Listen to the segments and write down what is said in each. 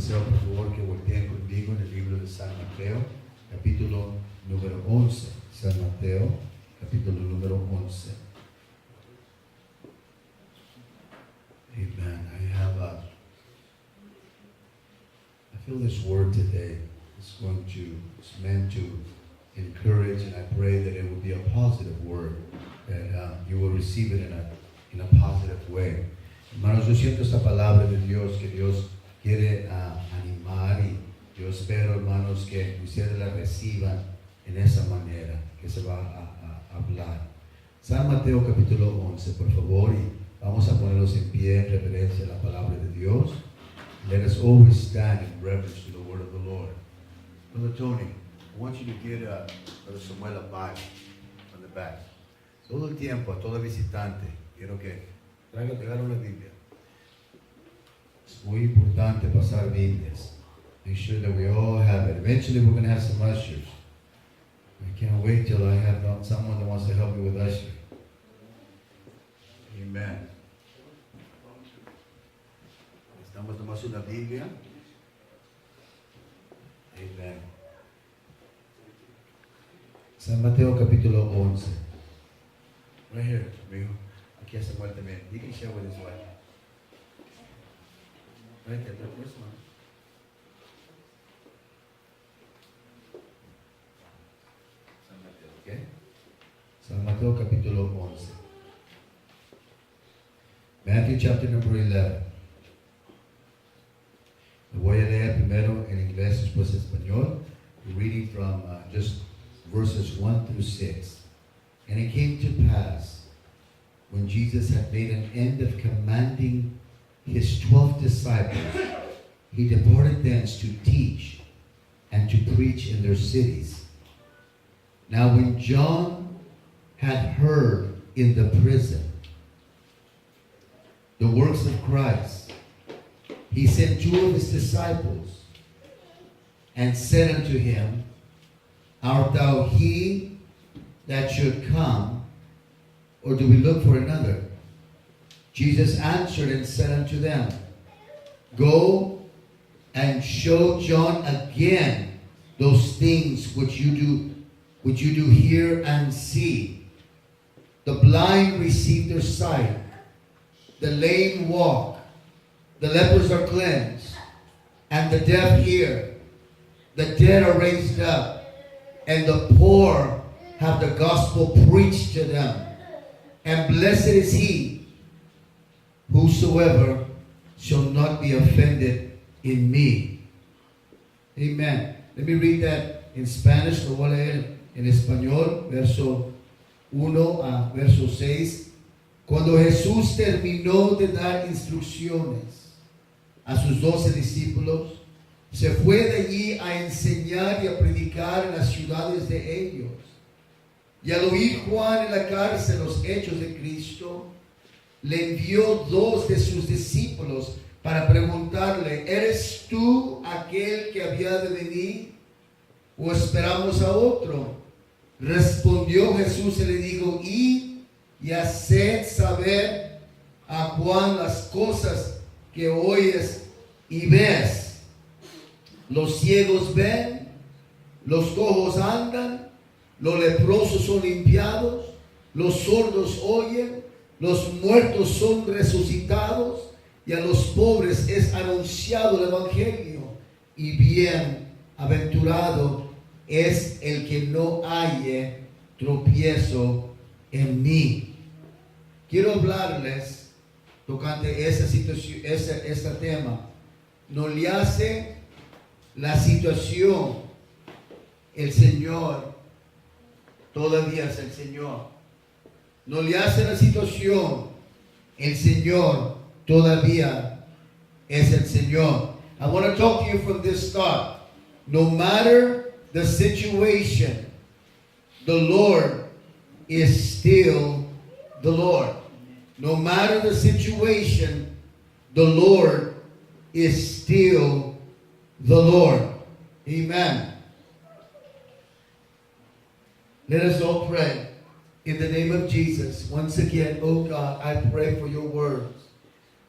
deseo por favor que volteen conmigo en el libro de San Mateo, capítulo número 11. San Mateo, capítulo número 11. Amen. I feel this word today is it's meant to encourage, and I pray that it will be a positive word, that you will receive it in a positive way. Hermanos, yo siento esta palabra de Dios, que Dios quiere animar, y yo espero, hermanos, que ustedes la reciban en esa manera que se va a hablar. San Mateo capítulo 11, por favor, y vamos a ponernos en pie en reverencia a la palabra de Dios. Let us always stand in reverence to the word of the Lord. Brother Tony, I want you to get Brother Samuel a Bible on the back. Todo el tiempo, a todo visitante, quiero que traigan una Biblia. Es muy importante pasar Biblias. Make sure that we all have it. Eventually we're going to have some ushers. I can't wait till I have someone that wants to help me with ushering. Amen. Estamos tomando una Biblia. Amen. San Mateo capítulo 11. Right here, amigo. Aquí hace muerte también. You can share with his wife. Right there, the first one. San Mateo, okay? San Mateo capítulo 11. Matthew chapter number 11. Lo voy a leer primero en inglés, después en español. We're reading from just verses 1 through 6. And it came to pass, when Jesus had made an end of commanding his 12 disciples, he departed thence to teach and to preach in their cities. Now when John had heard in the prison the works of Christ, he sent 2 of his disciples and said unto him, Art thou he that should come, or do we look for another? Jesus answered and said unto them, Go and show John again those things which you do hear and see. The blind receive their sight, the lame walk, the lepers are cleansed, and the deaf hear. The dead are raised up, and the poor have the gospel preached to them. And blessed is he whosoever shall not be offended in me. Amen. Let me read that in Spanish. Lo voy a leer en español, verso 1 a verso 6. Cuando Jesús terminó de dar instrucciones a sus 12 discípulos, se fue de allí a enseñar y a predicar en las ciudades de ellos. Y al oír Juan en la cárcel los hechos de Cristo, le envió 2 de sus discípulos para preguntarle, ¿eres tú aquel que había de venir o esperamos a otro? Respondió Jesús y le dijo, id y haced saber a Juan las cosas que oyes y ves. Los ciegos ven, los cojos andan, los leprosos son limpiados, los sordos oyen, los muertos son resucitados, y a los pobres es anunciado el evangelio. Y bienaventurado es el que no halle tropiezo en mí. Quiero hablarles tocante esa situación, este tema. No le hace la situación el Señor, todavía es el Señor. No le hace la situación el Señor, todavía es el Señor. I want to talk to you from this thought. No matter the situation, the Lord is still the Lord. No matter the situation, the Lord is still the Lord. Amen. Let us all pray. In the name of Jesus, once again, oh God, I pray for your words.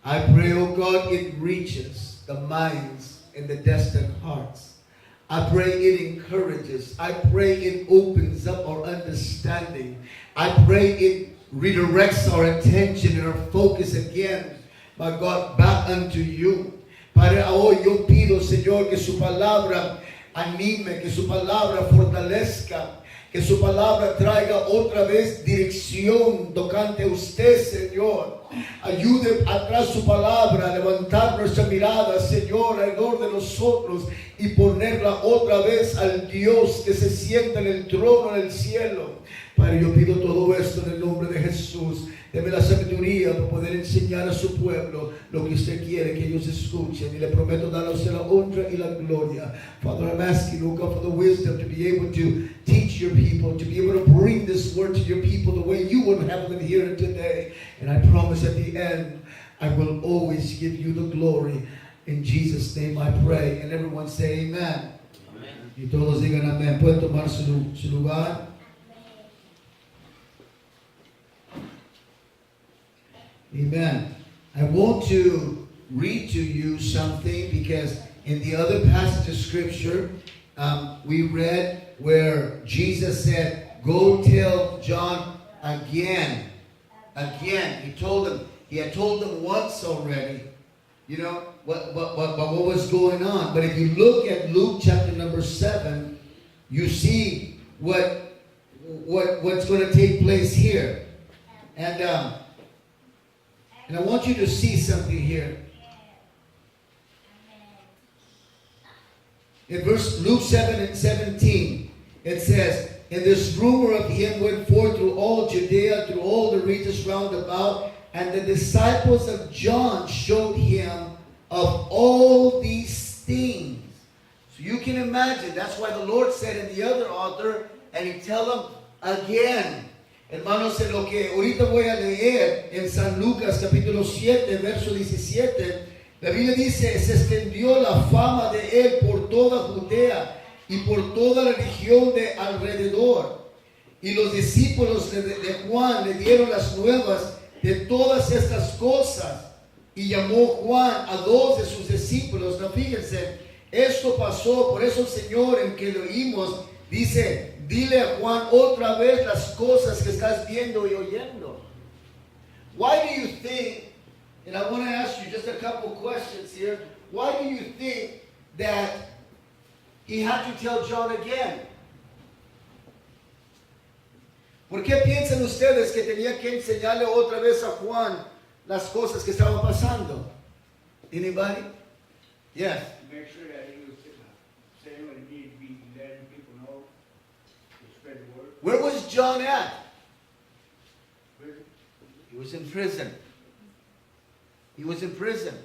I pray, oh God, it reaches the minds in the destined hearts. I pray it encourages. I pray it opens up our understanding. I pray it redirects our attention and our focus again, my God, back unto you. Padre, hoy yo pido, Señor, que su palabra anime, que su palabra fortalezca, que su palabra traiga otra vez dirección tocante a usted, Señor. Ayude atrás su palabra a levantar nuestra mirada, Señor, alrededor de nosotros y ponerla otra vez al Dios que se sienta en el trono del cielo. Padre, yo pido todo esto en el nombre de Jesús. Deme la sabiduría para poder enseñar a su pueblo lo que usted quiere que ellos escuchen. Y le prometo dar a usted la honra y la gloria. Father, I'm asking, oh God, for the wisdom to be able to teach your people, to be able to bring this word to your people the way you would have them hear it today. And I promise at the end, I will always give you the glory. In Jesus' name I pray. And everyone say amen. Amen. Y todos digan amén. Pueden tomar su lugar. Amen. I want to read to you something because in the other passage of scripture, we read where Jesus said, go tell John again. Again. He had told them once already, you know, what was going on. But if you look at Luke chapter number 7, you see what's going to take place here. And I want you to see something here. In Luke 7:17, it says, and this rumor of him went forth through all Judea, through all the regions round about, and the disciples of John showed him of all these things. So you can imagine, that's why the Lord said in the other author, and he tell them again. Hermanos, en lo que ahorita voy a leer en San Lucas capítulo 7, verso 17, la Biblia dice, se extendió la fama de él por toda Judea y por toda la región de alrededor. Y los discípulos de Juan le dieron las nuevas de todas estas cosas. Y llamó Juan a 2 de sus discípulos. No, fíjense, esto pasó, por eso el Señor en que lo oímos dice, dile a Juan otra vez las cosas que estás viendo y oyendo. Why do you think, and I want to ask you just a couple questions here, why do you think that he had to tell John again? ¿Por qué piensan ustedes que tenía que enseñarle otra vez a Juan las cosas que estaban pasando? Anybody? Yes. Make sure that he was saying what he needed to be letting people know to spread the word. Where was John at? He was in prison. He was in prison.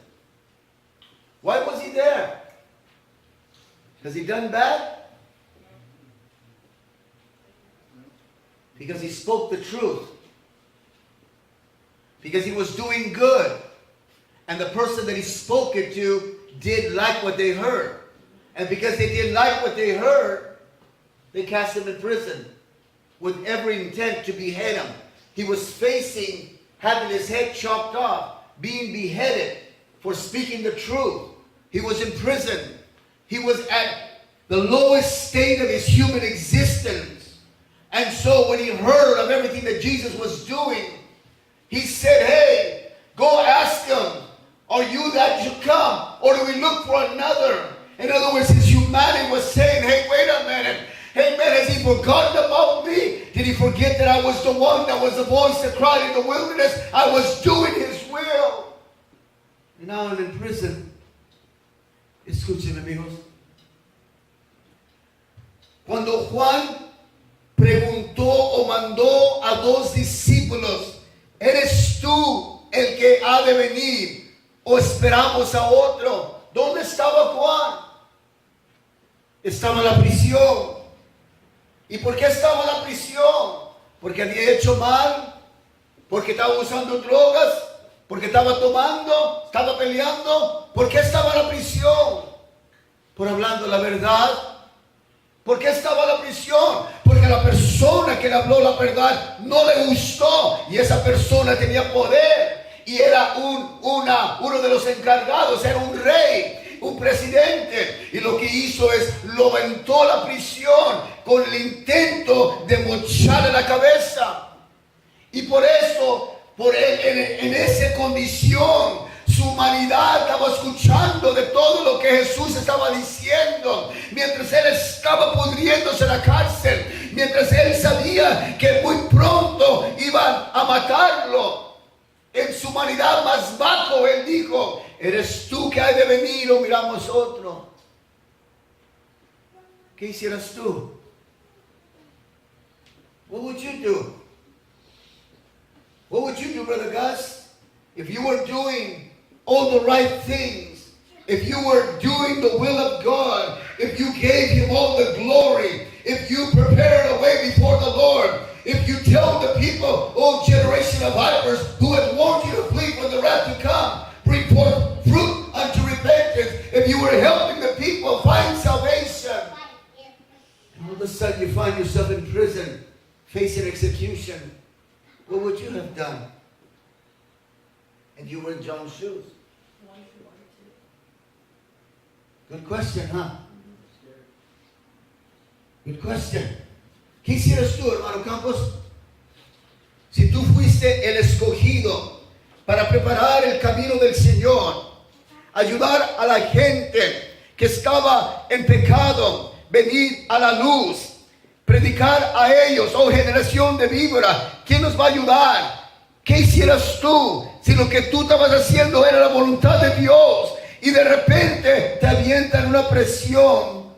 Why was he there? Because he done bad? Because he spoke the truth. Because he was doing good. And the person that he spoke it to did like what they heard. And because they didn't like what they heard, they cast him in prison with every intent to behead him. He was facing having his head chopped off, being beheaded for speaking the truth. He was in prison. He was at the lowest state of his human existence. And so when he heard of everything that Jesus was doing, he said, hey, go ask him, are you that you come? Or do we look for another? In other words, his humanity was saying, hey, wait a minute. Hey, man, has he forgotten about me? Did he forget that I was the one that was the voice that cried in the wilderness? I was doing his will. And now I'm in prison. Escuchen, amigos. Cuando Juan preguntó o mandó a 2 discípulos, ¿eres tú el que ha de venir o esperamos a otro? ¿Dónde estaba Juan? Estaba en la prisión. ¿Y por qué estaba en la prisión? Porque había hecho mal, porque estaba usando drogas, porque estaba tomando, estaba peleando. ¿Por qué estaba en la prisión? Por hablando la verdad. ¿Por qué estaba en la prisión? Porque la persona que le habló la verdad no le gustó y esa persona tenía poder y era uno de los encargados, era un rey. un presidente, y lo que hizo es lo aventó a la prisión con el intento de mocharle la cabeza. Y por eso, en esa condición, su humanidad estaba escuchando de todo lo que Jesús estaba diciendo, mientras él estaba pudriéndose en la cárcel, mientras él sabía que muy pronto iban a matarlo. En su humanidad más bajo, él dijo: ¿eres tú que hay de venir o miramos otro? ¿Qué hicieras tú? What would you do? What would you do, Brother Gus, if you were doing all the right things, if you were doing the will of God, if you gave Him all the glory, if you prepared a way before the Lord, if you tell the people, oh generation of vipers, who had warned you to flee from the wrath to come, bring forth fruit unto repentance, if you were helping the people find salvation, and all of a sudden you find yourself in prison, facing execution, what would you have done? And you were in John's shoes. Good question, huh? Good question. ¿Qué hicieras tú, hermano Campos? Si tú fuiste el escogido para preparar el camino del Señor, ayudar a la gente que estaba en pecado, venir a la luz, predicar a ellos, oh generación de víbora, ¿quién nos va a ayudar? ¿Qué hicieras tú si lo que tú estabas haciendo era la voluntad de Dios y de repente te avientan una presión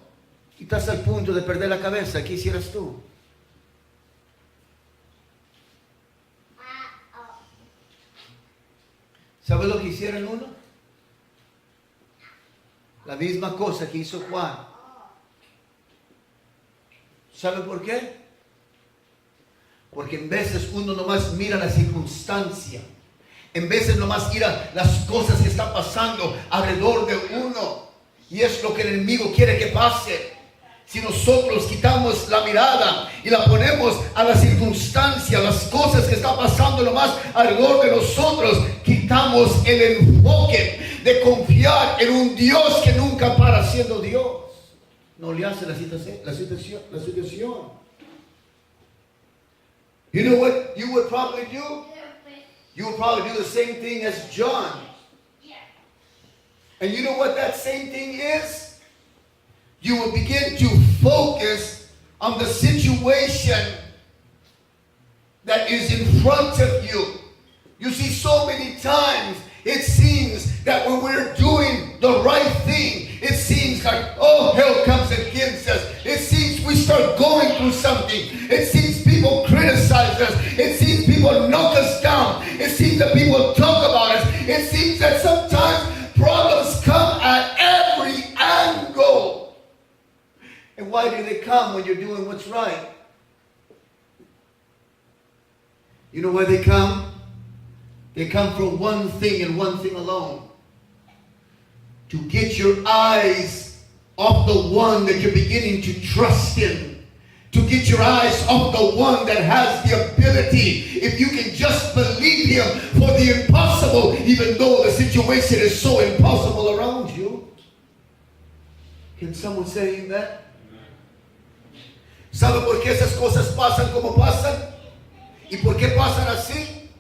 y estás al punto de perder la cabeza? ¿Qué hicieras tú? ¿Sabes lo que hicieron uno? La misma cosa que hizo Juan. ¿Sabe por qué? Porque en veces uno nomás mira la circunstancia. En veces nomás mira las cosas que están pasando alrededor de uno. Y es lo que el enemigo quiere que pase. Si nosotros quitamos la mirada y la ponemos a la circunstancia, las cosas que están pasando nomás alrededor de nosotros, quitamos el enfoque de confiar en un Dios que nunca para siendo Dios. No le hace la situación. You know what you would probably do? You would probably do the same thing as John. And you know what that same thing is? You will begin to focus on the situation that is in front of you. You see, so many times it seems that when we're doing the right thing, it seems like, oh, hell comes against us. It seems we start going through something. It seems people criticize us. It seems people knock us down. It seems that people talk about us. It seems that sometimes problems come at every angle. And why do they come when you're doing what's right? You know why they come? They come for one thing and one thing alone. To get your eyes off the one that you're beginning to trust in. To get your eyes off the one that has the ability, if you can just believe Him for the impossible, even though the situation is so impossible around you. Can someone say amen? ¿Sabe por qué esas cosas pasan como pasan? ¿Y por qué pasan así?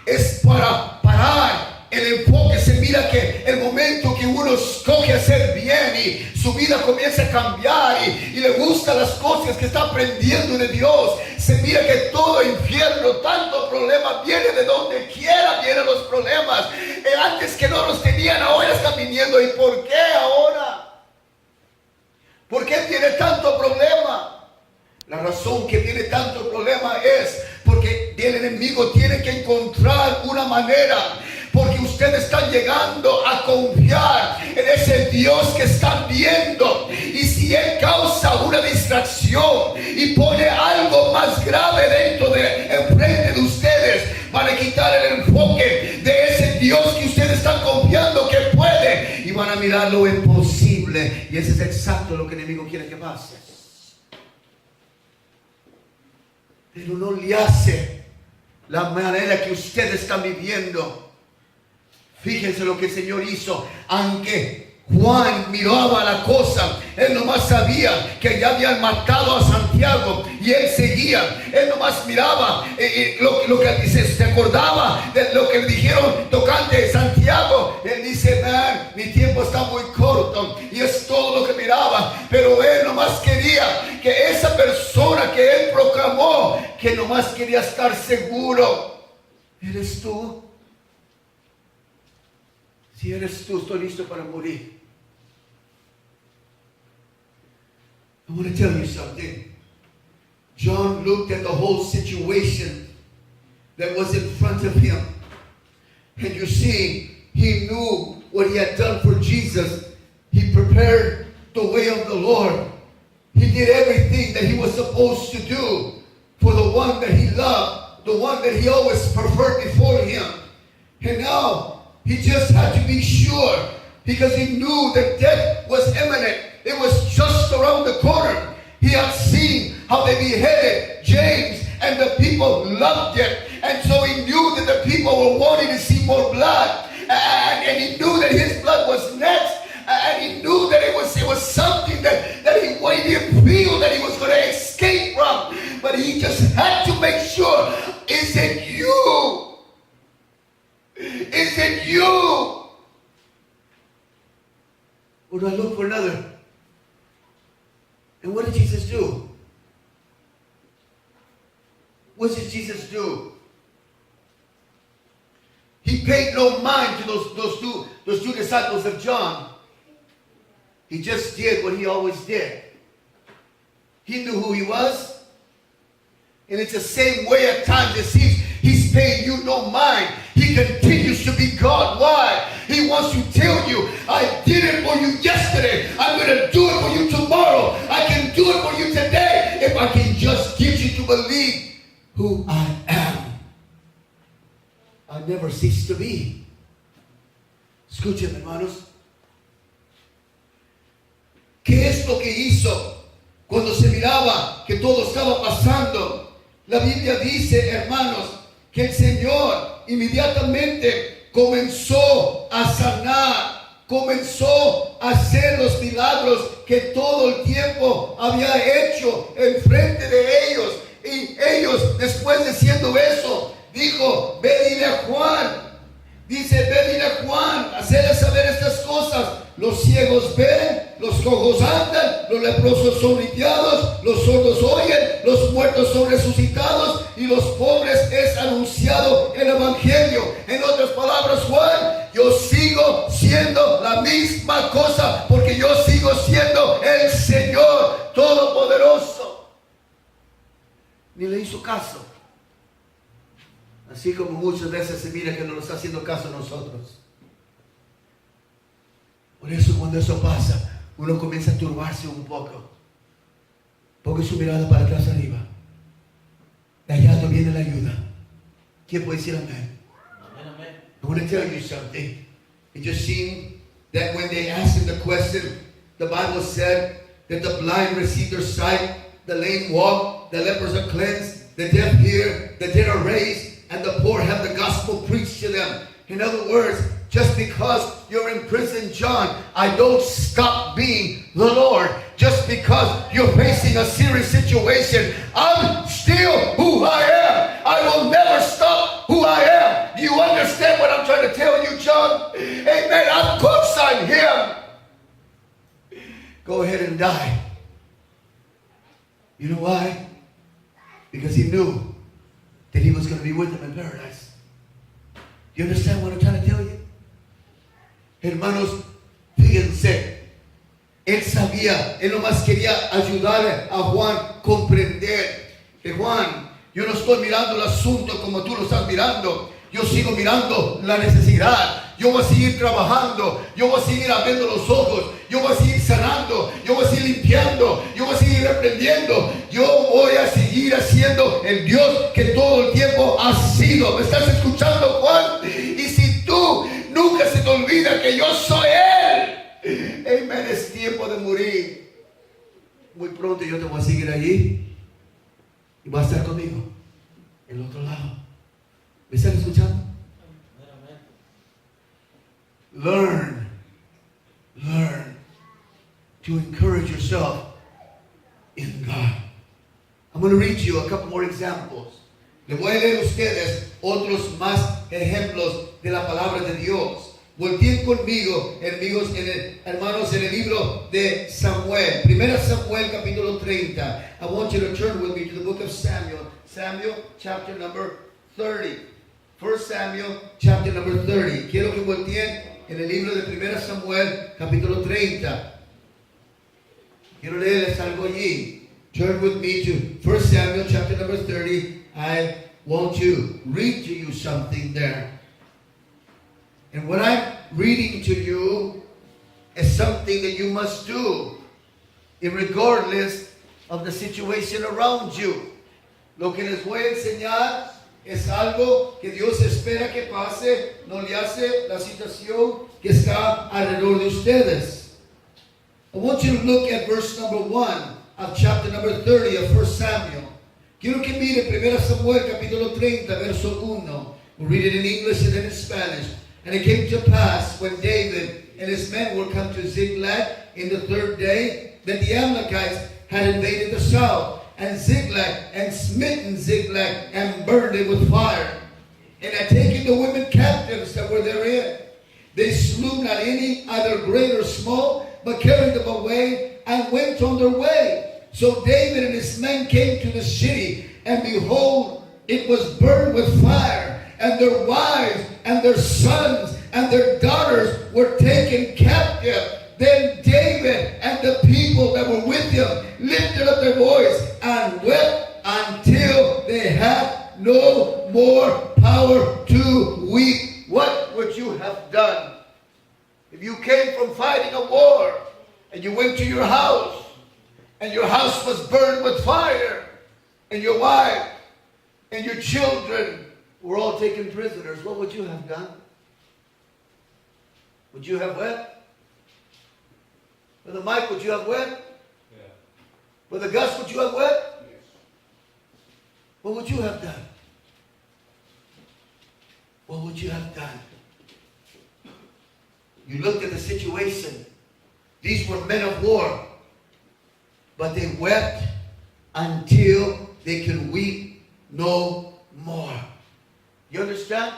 Es para parar el enfoque. Se mira que el momento que uno escoge hacer bien y su vida comienza a cambiar y le gustan las cosas que está aprendiendo de Dios, se mira que todo infierno, tanto problema viene de donde quiera, vienen los problemas. Antes que no los tenían, ahora están viniendo. ¿Y por qué ahora? ¿Por qué tiene tanto problema? La razón que tiene tanto problema es porque el enemigo tiene que encontrar una manera, porque ustedes están llegando a confiar en ese Dios que están viendo, y si Él causa una distracción y pone algo más grave enfrente de ustedes, van a quitar el enfoque de ese Dios que ustedes están confiando que puede, y van a mirar lo imposible, y eso es exacto lo que el enemigo quiere que pase. Pero no le hace la manera que ustedes están viviendo. Fíjense lo que el Señor hizo. Aunque Juan miraba la cosa, él nomás sabía que ya habían matado a Santiago y él seguía, él nomás miraba lo que se acordaba de lo que le dijeron tocante Santiago. Él dice, man, mi tiempo está muy corto, y es todo lo que miraba, pero él nomás quería que esa persona que él proclamó, que nomás quería estar seguro, ¿eres tú? Si eres tú, estoy listo para morir. I want to tell you something. John looked at the whole situation that was in front of him. And you see, he knew what he had done for Jesus. He prepared the way of the Lord. He did everything that he was supposed to do for the one that he loved, the one that he always preferred before him. And now, he just had to be sure, because he knew that death was imminent. It was just around the corner. He had seen how they beheaded James, and the people loved it. And so he knew that the people were wanting to see more blood. And he knew that his blood was next. And he knew that it was something that he didn't feel that he was going to escape from. But he just had to make sure, is it you? Is it you? Or do I look for another? And what did Jesus do? What did Jesus do? He paid no mind to those two disciples of John. He just did what he always did. He knew who he was. And it's the same way at times it seems he's paying you no mind. He continues to be God. Why? He wants to tell you, I did it for you yesterday. I'm going to do it for you tomorrow. I can do it for you today if I can just get you to believe who I am. I never cease to be. Escuchen, hermanos. ¿Qué es lo que hizo cuando se miraba que todo estaba pasando? La Biblia dice, hermanos, que el Señor inmediatamente comenzó a sanar, comenzó a hacer los milagros que todo el tiempo había hecho en frente de ellos. Y ellos, después de haciendo eso, dijo, ve dile a Juan. Dice, ve dile a Juan, hacerle saber estas cosas. Los ciegos ven, los cojos andan, los leprosos son limpiados, los sordos oyen, los muertos son resucitados, y los pobres es anunciado el evangelio. En otras palabras, Juan, yo sigo siendo la misma cosa, porque yo sigo siendo el Señor Todopoderoso. Ni le hizo caso. Así como muchas veces se mira que no nos está haciendo caso a nosotros. Por eso cuando eso pasa, uno comienza a turbarse un poco. Ponga su mirada para atrás arriba. De allá no viene la ayuda. ¿Quién puede decir amén? Amén, amén. I want to tell you something. It just seemed that when they asked him the question, the Bible said that the blind receive their sight, the lame walk, the lepers are cleansed, the deaf hear, the dead are raised, and the poor have the gospel preached to them. In other words, just because you're in prison, John, I don't stop being the Lord. Just because you're facing a serious situation, I'm still who I am. I will never stop who I am. Do you understand what I'm trying to tell you, John? Amen. Of course I'm him. Go ahead and die. You know why? Because he knew that he was going to be with him in paradise. Do you understand what I'm trying to tell you? Hermanos, fíjense, él sabía, él nomás quería ayudar a Juan a comprender que Juan, yo no estoy mirando el asunto como tú lo estás mirando, yo sigo mirando la necesidad, yo voy a seguir trabajando, yo voy a seguir abriendo los ojos, yo voy a seguir sanando, yo voy a seguir limpiando, yo voy a seguir reprendiendo, yo voy a seguir haciendo el Dios que todo el tiempo ha sido. ¿Me estás escuchando, Juan? Y si tú nunca se te olvida que yo soy Él, amén, es tiempo de morir. Muy pronto yo te voy a seguir allí y vas a estar conmigo en el otro lado. ¿Me están escuchando? learn to encourage yourself in God. I'm going to read you a couple more examples. Le voy a leer a ustedes otros más ejemplos de la palabra de Dios. Volteen conmigo, hermanos, en el libro de Samuel. 1 Samuel, capítulo 30. I want you to turn with me to the book of Samuel. Samuel, chapter number 30. 1 Samuel, chapter number 30. Quiero que volteen en el libro de 1 Samuel, capítulo 30. Quiero leerles algo allí. Turn with me to 1 Samuel, chapter number 30. I want to read to you something there. And what I'm reading to you is something that you must do, regardless of the situation around you. Lo que les voy a enseñar es algo que Dios espera que pase, no le hace la situación que está alrededor de ustedes. I want you to look at verse number 1 of chapter number 30 of 1 Samuel. Quiero que mire 1 Samuel capítulo 30, verso 1. We'll read it in English and then in Spanish. And it came to pass when David and his men were come to Ziklag in the third day, that the Amalekites had invaded the south, and Ziklag, and smitten Ziklag, and burned it with fire, and had taken the women captives that were therein. They slew not any, either great or small, but carried them away, and went on their way. So David and his men came to the city, and behold, it was burned with fire, and their wives and their sons and their daughters were taken captive. Then David and the people that were with him lifted up their voice and wept until they had no more power to weep. What would you have done if you came from fighting a war and you went to your house and your house was burned with fire and your wife and your children were all taken prisoners? What would you have done? Would you have wept? Brother Mike, would you have wept? Yeah. Brother Gus, would you have wept? Yes. What would you have done? What would you have done? You looked at the situation. These were men of war. But they wept until they could weep no more. You understand?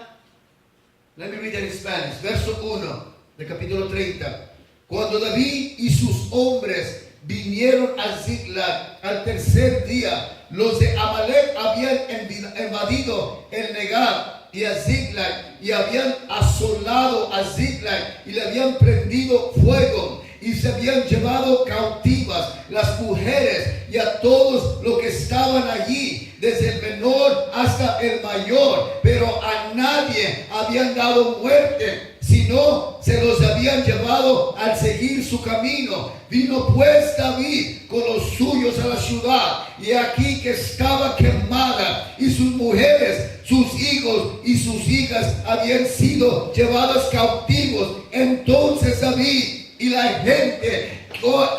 Let me read that in Spanish. Verso 1 del capítulo 30. Cuando David y sus hombres vinieron a Ziklag al tercer día, los de Amalek habían invadido el Negab y a Ziklag, y habían asolado a Ziklag y le habían prendido fuego, y se habían llevado cautivas las mujeres y a todos los que estaban allí, desde el menor hasta el mayor, pero a nadie habían dado muerte, sino se los habían llevado al seguir su camino. Vino pues David con los suyos a la ciudad, y aquí que estaba quemada, y sus mujeres, sus hijos y sus hijas habían sido llevadas cautivos. Entonces David y la gente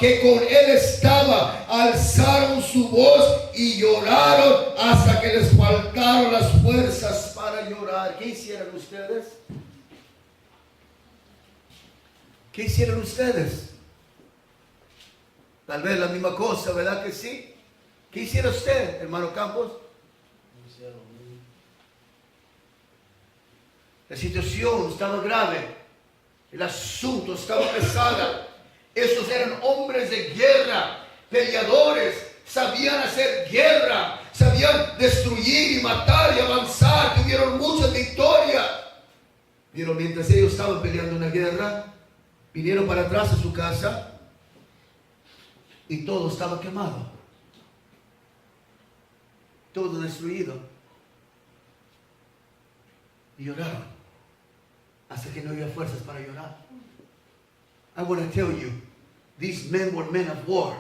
que con él estaba alzaron su voz y lloraron hasta que les faltaron las fuerzas para llorar. ¿Qué hicieron ustedes? ¿Qué hicieron ustedes? Tal vez la misma cosa, ¿verdad que sí? ¿Qué hicieron usted, hermano Campos? La situación estaba grave. El asunto estaba pesado. Esos eran hombres de guerra, peleadores, sabían hacer guerra, sabían destruir y matar y avanzar, tuvieron muchas victorias. Pero mientras ellos estaban peleando una guerra, vinieron para atrás a su casa y todo estaba quemado, todo destruido. Y lloraron hasta que no había fuerzas para llorar. I want to tell you, these men were men of war.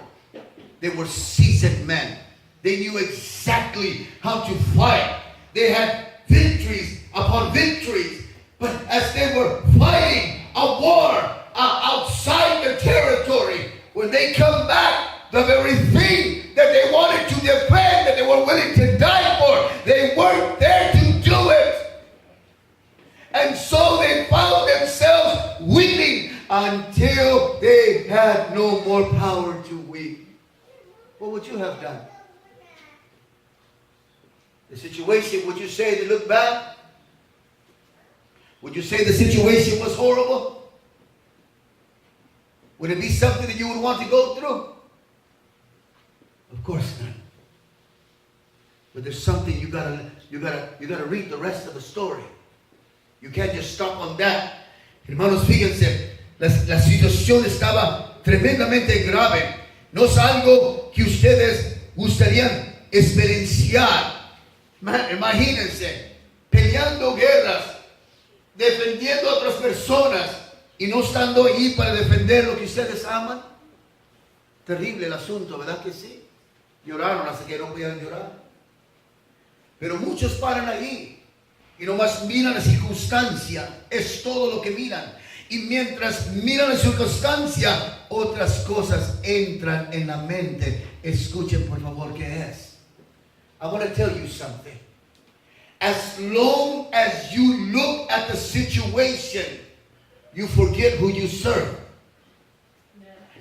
They were seasoned men. They knew exactly how to fight. They had victories upon victories. But as they were fighting a war outside their territory, when they come back, the very thing that they wanted to defend, that they were willing to die for, they weren't there to do it. And so they found themselves weeping until they had no more power to weep. What would you have done? The situation, would you say they looked bad? Would you say the situation was horrible? Would it be something that you would want to go through? Of course not. But there's something you gotta read the rest of the story. You can't just stop on that. Hermanos, fíjense, la situación estaba tremendamente grave. No es algo que ustedes gustarían experienciar. Imagínense, peleando guerras, defendiendo a otras personas y no estando allí para defender lo que ustedes aman. Terrible el asunto, ¿verdad que sí? Lloraron hasta que no podían llorar. Pero muchos paran ahí y nomás miran la circunstancia. Es todo lo que miran. Y mientras miran la circunstancia, otras cosas entran en la mente. Escuchen por favor qué es. I want to tell you something. As long as you look at the situation, you forget who you serve.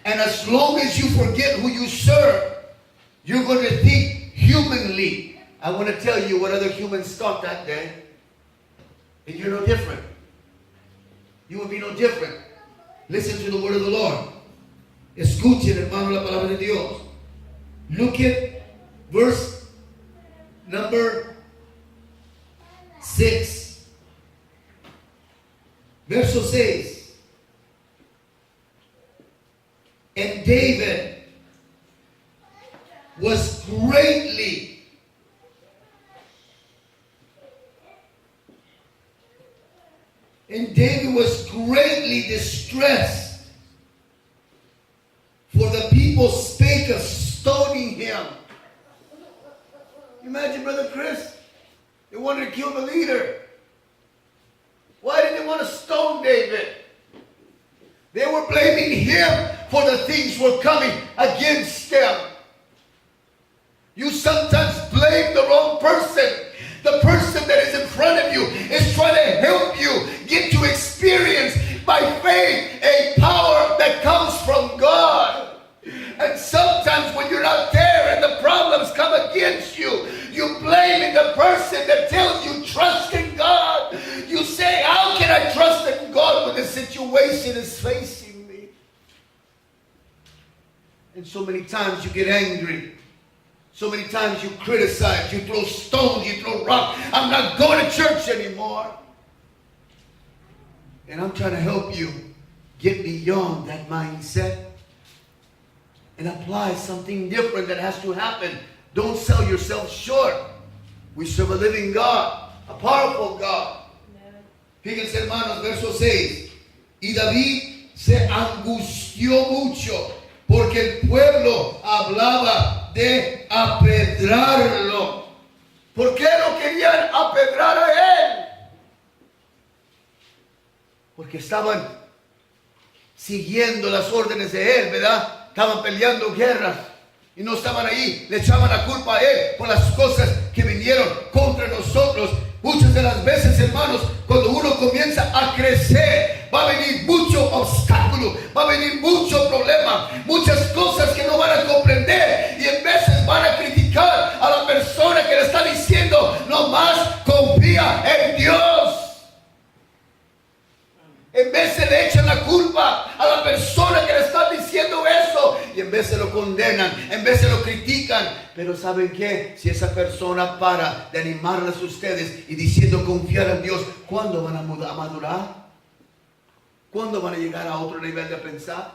And as long as you forget who you serve, you're going to think humanly. I want to tell you what other humans thought that day. And you're no different. You will be no different. Listen to the word of the Lord. Escuchen, hermano, la palabra de Dios. Look at verse number 6. Verso 6. And David was greatly distressed, for the people spake of stoning him. Imagine, Brother Chris, they wanted to kill the leader. Why did they want to stone David? They were blaming him for the things were coming against them. You sometimes blame the wrong person. The person that is in front of you is trying to help you get to experience by faith a power that comes from God. And sometimes when you're not there and the problems come against you, you blame the person that tells you trust in God. You say, how can I trust in God when the situation is facing me? And so many times you get angry. So many times you criticize, you throw stones, you throw rocks. I'm not going to church anymore. And I'm trying to help you get beyond that mindset and apply something different that has to happen. Don't sell yourself short. We serve a living God, a powerful God. Fíjense, hermanos, verso 6. Y David se angustió mucho porque el pueblo hablaba de apedrarlo. ¿Por qué no querían apedrar a él? Porque estaban siguiendo las órdenes de él, ¿verdad? Estaban peleando guerras y no estaban ahí. Le echaban la culpa a él por las cosas que vinieron contra nosotros. Muchas de las veces, hermanos, cuando uno comienza a crecer, va a venir mucho obstáculo, va a venir mucho problema, muchas cosas que no van a comprender y en veces van a criticar a la persona que le está diciendo, nomás confía en Dios. En vez de le echan la culpa a la persona que le está diciendo eso y en vez de lo condenan, en vez de lo critican. Pero ¿saben qué? Si esa persona para de animarles a ustedes y diciendo confiar en Dios, ¿cuándo van a madurar? ¿Cuándo van a llegar a otro nivel de pensar?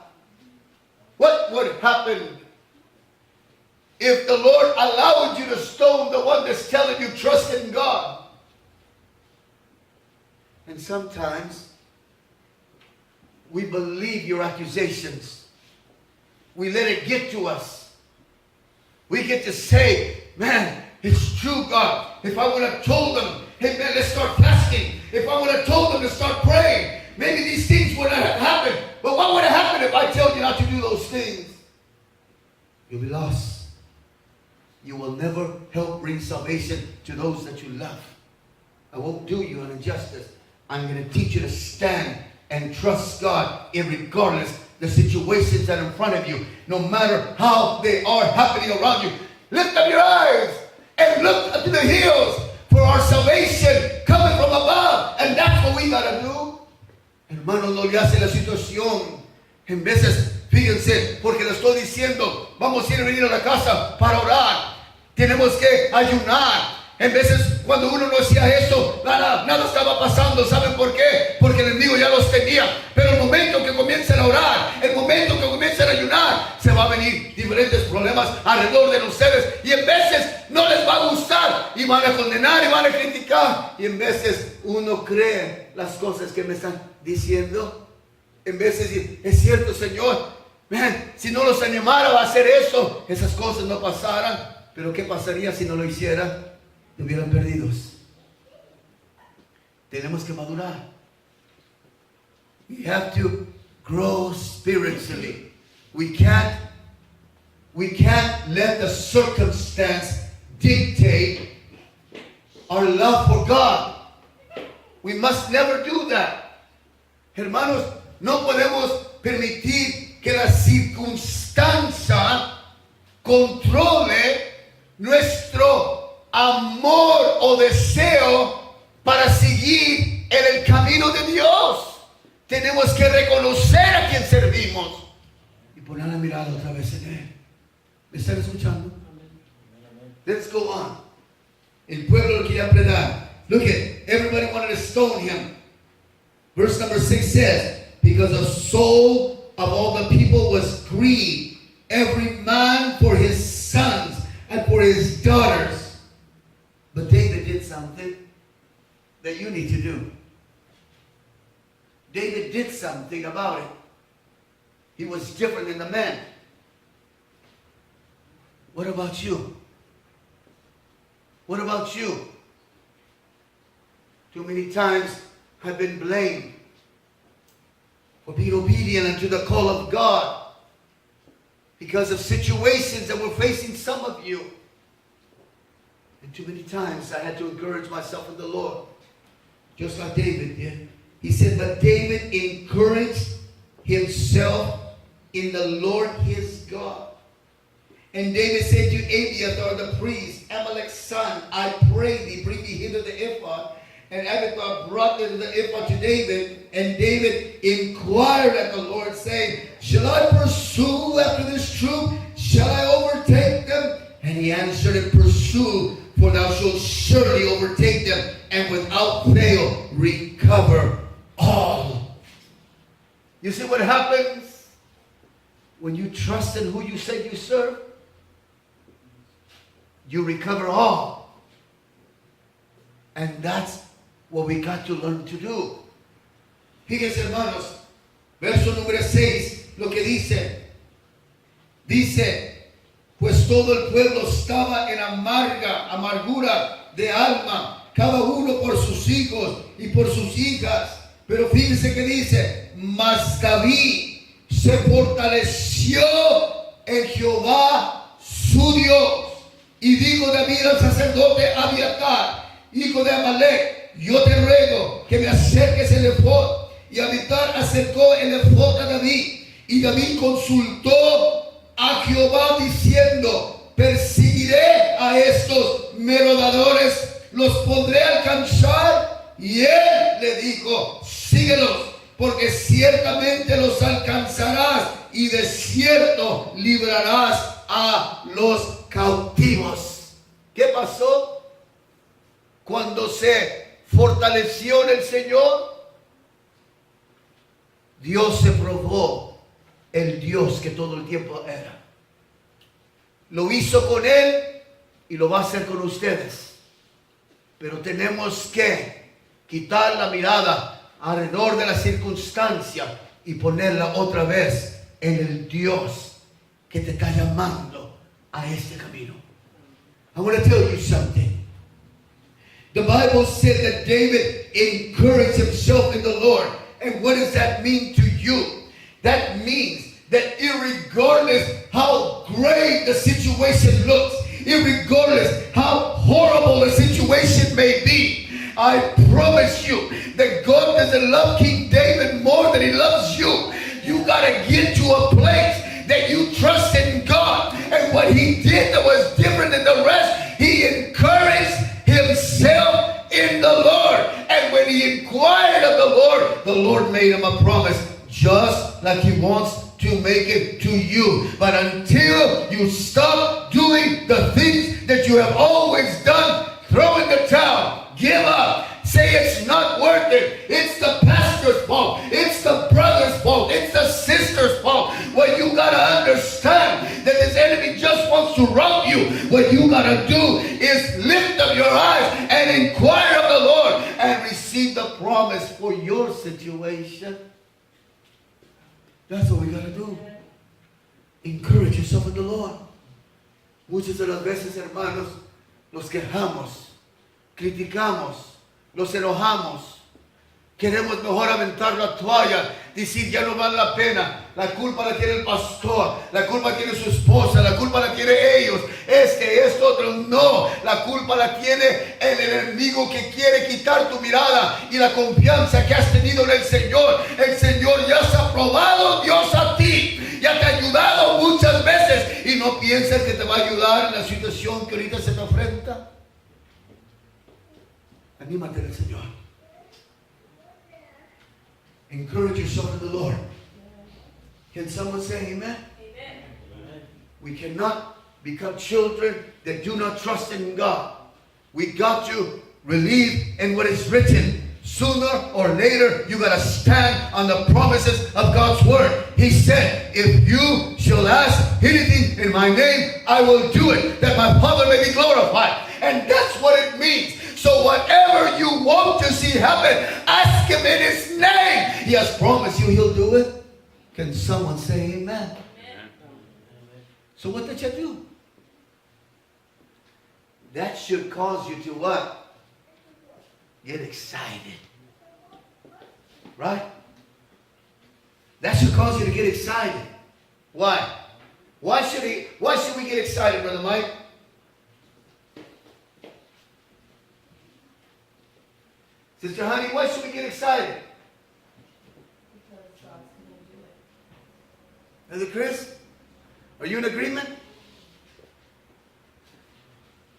What would happen if the Lord allowed you to stone the one that's telling you trust in God? And sometimes we believe your accusations. We let it get to us. We get to say, man, it's true, God. If I would have told them, hey man, let's start fasting. If I would have told them to start praying, maybe these things would have happened. But what would have happened if I told you not to do those things? You'll be lost. You will never help bring salvation to those that you love. I won't do you an injustice. I'm going to teach you to stand and trust God irregardless the situations that are in front of you, no matter how they are happening around you. Lift up your eyes and look up to the hills, for our salvation coming from above. And that's what we gotta do. Hermano, no le hace la situación. En veces, fíjense, porque le estoy diciendo, vamos a ir a venir a la casa para orar. Tenemos que ayunar. En veces, cuando uno no hacía eso, nada estaba pasando. ¿Saben por qué? Porque el enemigo ya los tenía. Pero el momento que comiencen a orar, el momento que comiencen a ayunar, se va a venir diferentes problemas alrededor de ustedes. Y en veces no les va a gustar. Y van a condenar y van a criticar. Y en veces uno cree las cosas que me están diciendo. En veces decir, es cierto, Señor. Man, si no los animara a hacer eso, esas cosas no pasaran. Pero ¿qué pasaría si no lo hiciera? Estuvieran perdidos. Tenemos que madurar. We have to grow spiritually. We can't let the circumstance dictate our love for God. We must never do that. Hermanos, no podemos permitir que la circunstancia controle nuestro amor o deseo para seguir en el camino de Dios. Tenemos que reconocer a quien servimos y poner la mirada otra vez en Él. ¿Me están escuchando? Let's go on. El pueblo lo quería predar. Look at, everybody wanted to stone him. Verse number 6 says, because the soul of all the people was grieved, every man for his sons and for his daughters. But David did something that you need to do. David did something about it. He was different than the men. What about you? What about you? Too many times I've been blamed for being obedient unto the call of God because of situations that were facing some of you. And too many times I had to encourage myself in the Lord. Just like David did. He said, but David encouraged himself in the Lord his God. And David said to Abiathar the priest, Amalek's son, I pray thee, bring me hither the ephod. And Abiathar brought the ephod to David. And David inquired at the Lord, saying, shall I pursue after this troop? Shall I overtake them? And he answered and pursued, for thou shalt surely overtake them, and without fail recover all. You see what happens when you trust in who you say you serve? You recover all. And that's what we got to learn to do. Fíjense, hermanos, verso número 6, lo que dice. Dice, pues todo el pueblo estaba en amargura de alma, cada uno por sus hijos y por sus hijas. Pero fíjense que dice, mas David se fortaleció en Jehová su Dios. Y dijo David al sacerdote Abiatar, hijo de Amalek, yo te ruego que me acerques el ephod. Y Abiatar acercó el ephod a David. Y David consultó a Jehová diciendo, perseguiré a estos merodeadores, los podré alcanzar. Y él le dijo, síguelos, porque ciertamente los alcanzarás y de cierto librarás a los cautivos. ¿Qué pasó cuando se fortaleció en el Señor? Dios se probó el Dios que todo el tiempo era. Lo hizo con él y lo va a hacer con ustedes. Pero tenemos que quitar la mirada alrededor de la circunstancia y ponerla otra vez en el Dios que te está llamando a este camino. I want to tell you something. The Bible said that David encouraged himself in the Lord. And what does that mean to you? That means that irregardless how great the situation looks, irregardless how horrible the situation may be, I promise you that God doesn't love King David more like He wants to make it to you. But until you stop doing the things that you have always done, throw in the towel, give up, say it's not worth it. It's the pastor's fault. It's the brother's fault. It's the sister's fault. What you got to understand that this enemy just wants to rob you. What you got to do is lift up your eyes and inquire of the Lord and receive the promise for your situation. That's what we got to do. Encourage yourself in the Lord. Muchas de las veces, hermanos, nos quejamos, criticamos, nos enojamos, queremos mejor aventar la toalla, decir ya no vale la pena, la culpa la tiene el pastor, la culpa tiene su esposa, la culpa la tiene ellos, esto, otro. No, la culpa la tiene el enemigo que quiere quitar tu mirada y la confianza que has tenido en el Señor. El Señor ya se ha probado Dios a ti, ya te ha ayudado muchas veces y no piensas que te va a ayudar en la situación que ahorita se te enfrenta. Anímate en el Señor. Encourage yourself in the Lord. Can someone say amen? Amen. We cannot become children that do not trust in God. We got to believe in what is written. Sooner or later, you got to stand on the promises of God's word. He said, if you shall ask anything in my name, I will do it, that my Father may be glorified. And that's what it means. So whatever you want to see happen, ask Him in His name. He has promised you He'll do it. Can someone say amen? Amen. So what did you do? That should cause you to what? Get excited. Right? That should cause you to get excited. Why? Why should we get excited, Brother Mike? Sister Honey, why should we get excited? Because God's going to do it. Brother Chris, are you in agreement?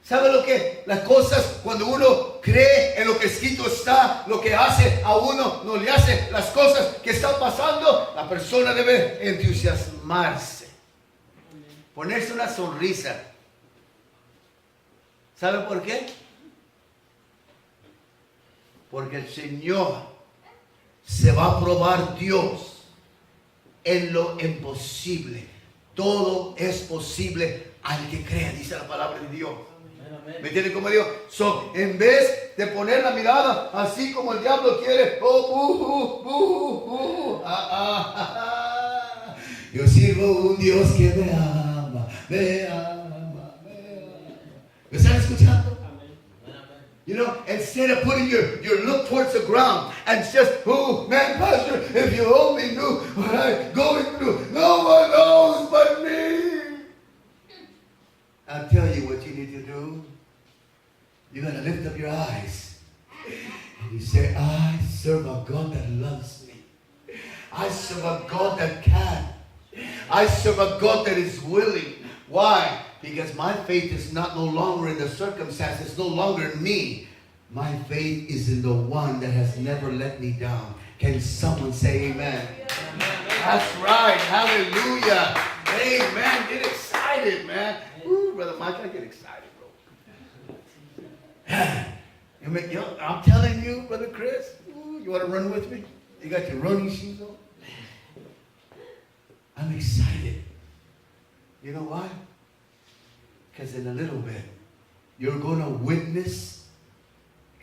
¿Sabe lo que? Las cosas, cuando uno cree en lo que escrito está, lo que hace a uno, no le hace las cosas que están pasando, la persona debe entusiasmarse, ponerse una sonrisa. ¿Sabe por qué? Porque el Señor se va a probar Dios en lo imposible. Todo es posible al que crea, dice la palabra de Dios. ¿Me entienden cómo digo? So, en vez de poner la mirada así como el diablo quiere, yo sirvo un Dios que me ama, me ama, me ama. ¿Me están escuchando? You know, instead of putting your look towards the ground and just, oh, man, Pastor, if you only knew what I'm going through, no one knows but me. I'll tell you what you need to do. You got to lift up your eyes. And you say, I serve a God that loves me. I serve a God that can. I serve a God that is willing. Why? Because my faith is no longer in the circumstances, no longer in me. My faith is in the one that has never let me down. Can someone say amen? That's right. Hallelujah. Amen. Get excited, man. Ooh, Brother Mike, I get excited, bro. I'm telling you, Brother Chris, ooh, you want to run with me? You got your running shoes on? I'm excited. You know why? Because in a little bit, you're going to witness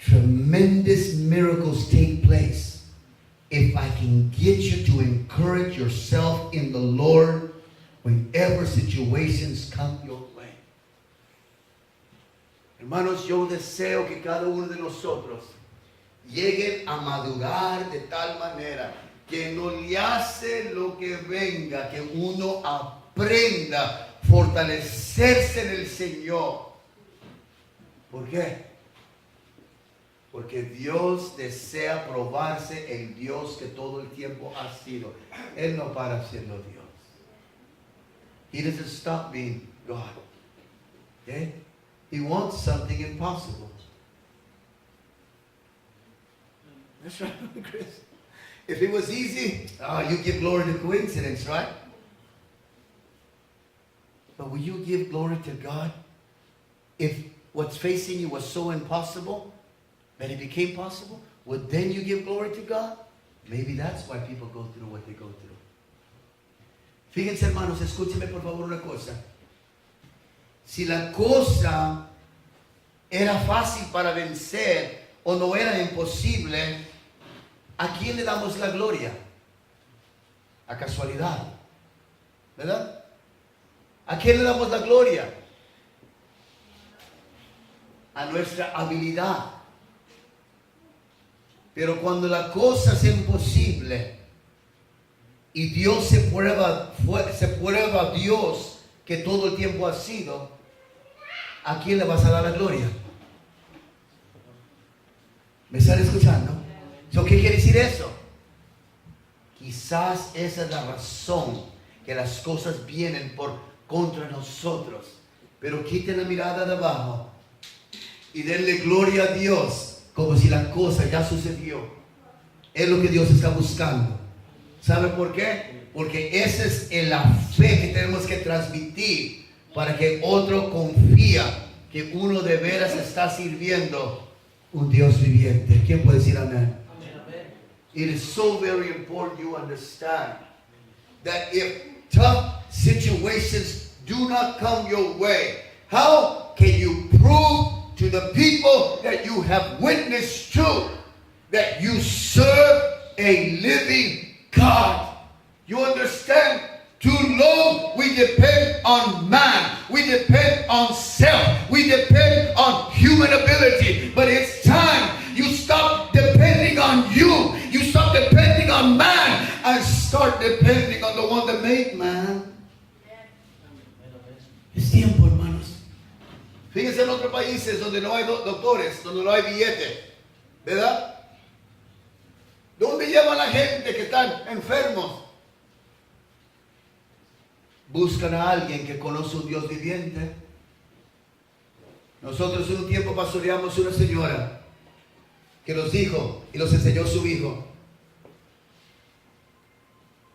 tremendous miracles take place. If I can get you to encourage yourself in the Lord whenever situations come your way. Hermanos, yo deseo que cada uno de nosotros lleguen a madurar de tal manera que no le hace lo que venga, que uno aprenda fortalecerse en el Señor. ¿Por qué? Porque Dios desea probarse el Dios que todo el tiempo ha sido. Él no para siendo Dios. He doesn't stop being God. Okay? He wants something impossible. That's right, Chris. If it was easy, you give glory to coincidence, right? But will you give glory to God if what's facing you was so impossible that it became possible? Would then you give glory to God? Maybe that's why people go through what they go through. Fíjense, hermanos, escúchenme por favor una cosa. Si la cosa era fácil para vencer o no era imposible, ¿a quién le damos la gloria? A casualidad, ¿verdad? ¿A quién le damos la gloria? A nuestra habilidad. Pero cuando la cosa es imposible y Dios se prueba a Dios que todo el tiempo ha sido, ¿a quién le vas a dar la gloria? ¿Me están escuchando? ¿Qué quiere decir eso? Quizás esa es la razón que las cosas vienen por contra nosotros. Pero quiten la mirada de abajo y denle gloria a Dios como si la cosa ya sucedió. Es lo que Dios está buscando. ¿Sabe por qué? Porque esa es la fe que tenemos que transmitir para que otro confía que uno de veras está sirviendo un Dios viviente. ¿Quién puede decir amén? It is so very important you understand that if tough situations do not come your way, how can you prove to the people that you have witnessed to that you serve a living God? You understand? Too long we depend on man. We depend on self. We depend on human ability. But it's time you stop depending on you. You stop depending on man and start depending on the one that made man. Es tiempo, hermanos. Fíjense en otros países donde no hay doctores, donde no hay billete, ¿verdad? ¿Dónde llevan a la gente que están enfermos? Buscan a alguien que conoce un Dios viviente. Nosotros en un tiempo pastoreamos una señora que nos dijo y nos enseñó su hijo.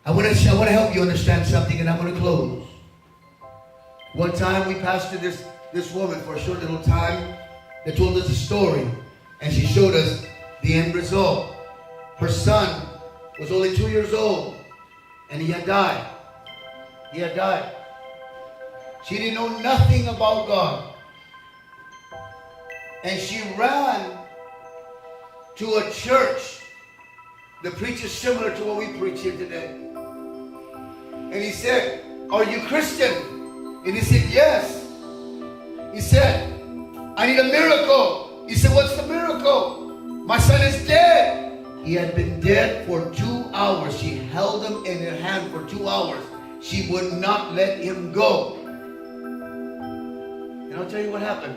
I want to help you understand something, and I'm going to close. One time we pastored this woman for a short little time that told us a story, and she showed us the end result. Her son was only 2 years old, and he had died. He had died. She didn't know nothing about God. And she ran to a church. The preacher is similar to what we preach here today. And he said, "Are you Christian?" And he said, "Yes." He said, "I need a miracle." He said, "What's the miracle?" "My son is dead." He had been dead for 2 hours. She held him in her hand for 2 hours. She would not let him go. And I'll tell you what happened.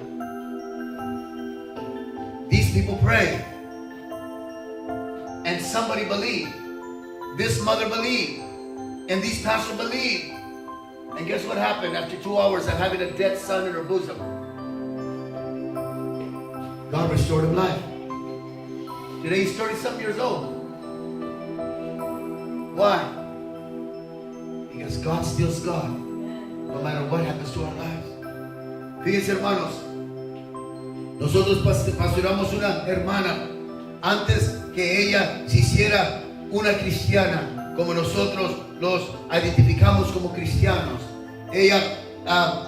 These people prayed. And somebody believed. This mother believed. And these pastors believed. And guess what happened after 2 hours of having a dead son in her bosom? God restored him life. Today he's 30-something years old. Why? Because God still's God, no matter what happens to our lives. Fíjense, hermanos, nosotros pastoreamos una hermana antes que ella se hiciera una cristiana, como nosotros los identificamos como cristianos. Ella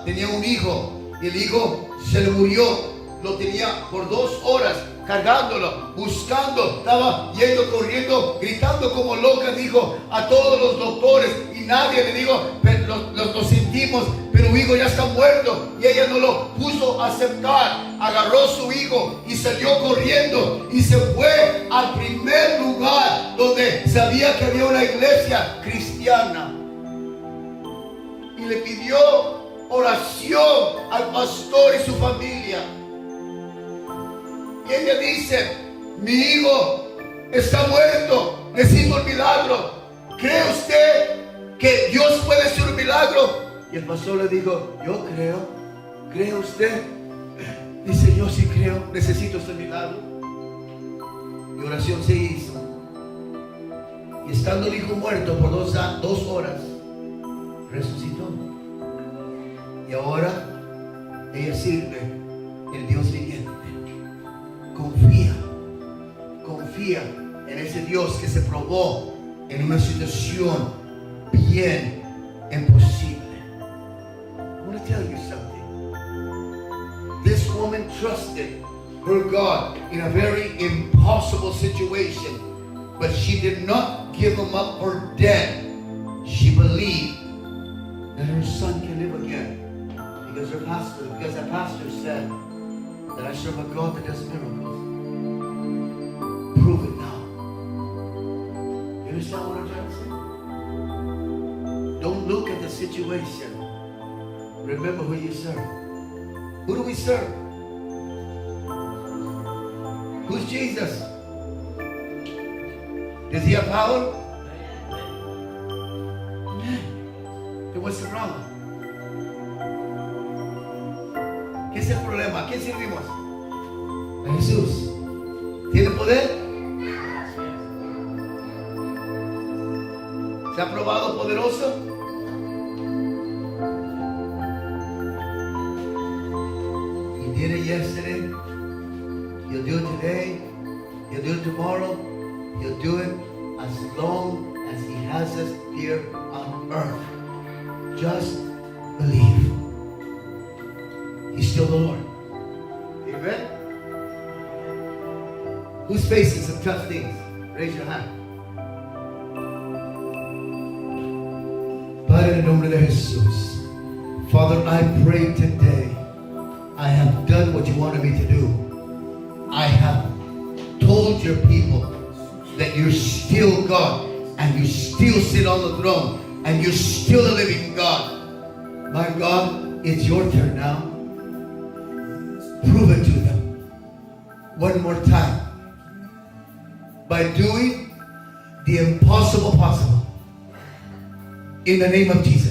tenía un hijo y el hijo se le murió. Lo tenía por 2 horas cargándolo, buscando, estaba yendo, corriendo, gritando como loca, dijo a todos los doctores, y nadie le dijo, lo sentimos, pero su hijo ya está muerto, y ella no lo puso a aceptar. Agarró su hijo y salió corriendo y se fue al primer lugar donde sabía que había una iglesia cristiana y le pidió oración al pastor y su familia. Y ella dice: mi hijo está muerto, necesito un milagro. ¿Cree usted que Dios puede hacer un milagro? Y el pastor le dijo: yo creo. ¿Cree usted? Dice: yo sí creo, necesito este milagro. Y oración se hizo. Y estando el hijo muerto por 2 horas, resucitó. Y ahora ella sirve el Dios viviente. Confía en ese Dios que se probó en una situación bien imposible. I want to tell you something. This woman trusted her God in a very impossible situation, but she did not give him up for dead. She believed that her son can live again because the pastor said that I serve a God that does miracles. Prove it now. You understand what I'm trying to say? Don't look at the situation. Remember who you serve. Who do we serve? Who's Jesus? Does he have power? Then what's the problem? ¿Qué es el problema? ¿A quién servimos? A Jesús. ¿Tiene poder? ¿Se ha probado poderoso? He did it yesterday. He'll do it today. He'll do it tomorrow. He'll do it as long as he has us here on earth. Just believe. He's still the Lord. Amen? Who's facing some tough things? Raise your hand. Padre, en el nombre de Jesús. Father, I pray today. I have done what you wanted me to do. I have told your people that you're still God and you still sit on the throne and you're still a living God. My God, it's your turn now. Prove it to them one more time by doing the impossible possible in the name of Jesus.